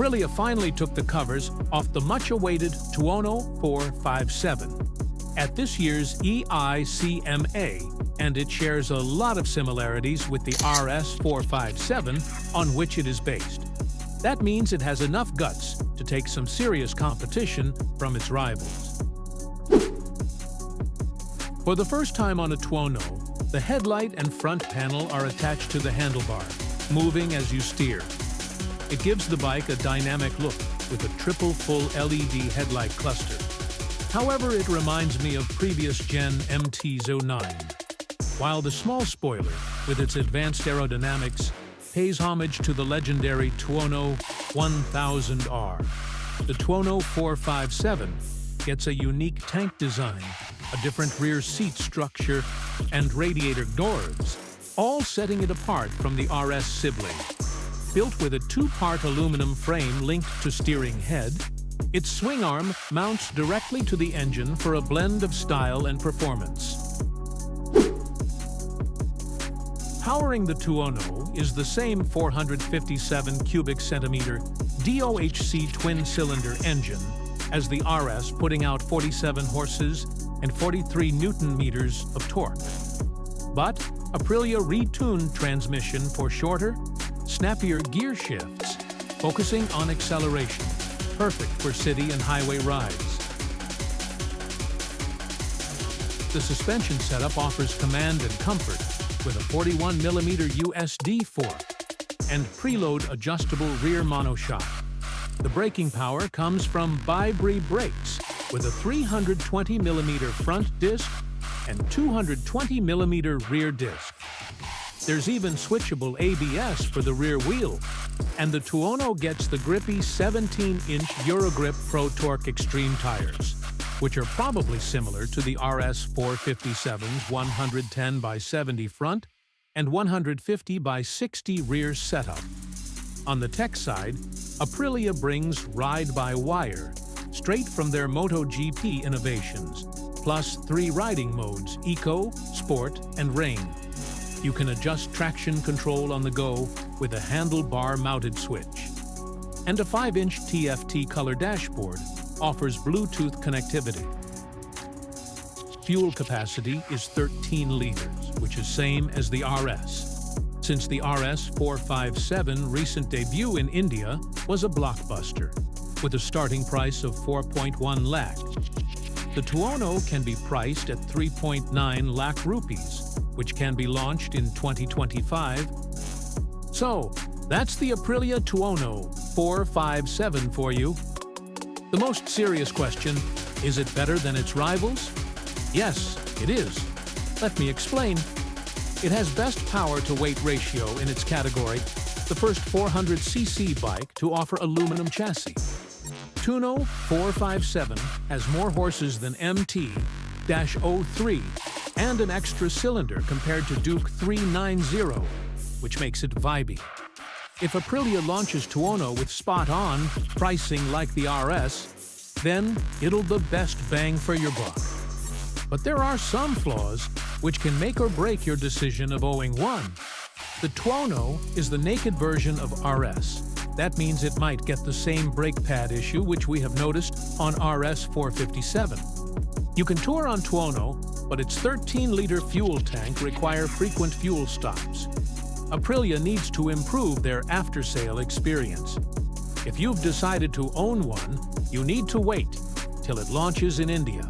Aprilia finally took the covers off the much-awaited Tuono 457 at this year's EICMA, and it shares a lot of similarities with the RS 457 on which it is based. That means it has enough guts to take some serious competition from its rivals. For the first time on a Tuono, the headlight and front panel are attached to the handlebar, moving as you steer. It gives the bike a dynamic look with a triple full LED headlight cluster. However, it reminds me of previous gen MT-09. While the small spoiler, with its advanced aerodynamics, pays homage to the legendary Tuono 1000R. The Tuono 457 gets a unique tank design, a different rear seat structure, and radiator doors, all setting it apart from the RS sibling. Built with a two-part aluminum frame linked to steering head, its swing arm mounts directly to the engine for a blend of style and performance. Powering the Tuono is the same 457 cubic centimeter DOHC twin-cylinder engine as the RS, putting out 47 horses and 43 Newton-meters of torque. But Aprilia retuned transmission for shorter, snappier gear shifts, focusing on acceleration, perfect for city and highway rides. The suspension setup offers command and comfort with a 41mm USD fork and preload adjustable rear monoshock. The braking power comes from Vibri brakes with a 320mm front disc and 220mm rear disc. There's even switchable ABS for the rear wheel, and the Tuono gets the grippy 17-inch Eurogrip Pro Torque Extreme tires, which are probably similar to the RS 457's 110/70 front and 150/60 rear setup. On the tech side, Aprilia brings ride-by-wire, straight from their MotoGP innovations, plus 3 riding modes: Eco, Sport, and Rain. You can adjust traction control on the go with a handlebar-mounted switch. And a 5-inch TFT color dashboard offers Bluetooth connectivity. Fuel capacity is 13 liters, which is same as the RS. Since the RS 457 recent debut in India was a blockbuster, with a starting price of 4.1 lakh. The Tuono can be priced at 3.9 lakh rupees, which can be launched in 2025. So, that's the Aprilia Tuono 457 for you. The most serious question, is it better than its rivals? Yes, it is. Let me explain. It has best power-to-weight ratio in its category, the first 400cc bike to offer aluminum chassis. Tuono 457 has more horses than MT-03 and an extra cylinder compared to Duke 390, which makes it vibey. If Aprilia launches Tuono with spot-on pricing like the RS, then it'll the best bang for your buck. But there are some flaws which can make or break your decision of owning one. The Tuono is the naked version of RS. That means it might get the same brake pad issue which we have noticed on RS 457. You can tour on Tuono, but its 13-liter fuel tank require frequent fuel stops. Aprilia needs to improve their after-sale experience. If you've decided to own one, you need to wait till it launches in India.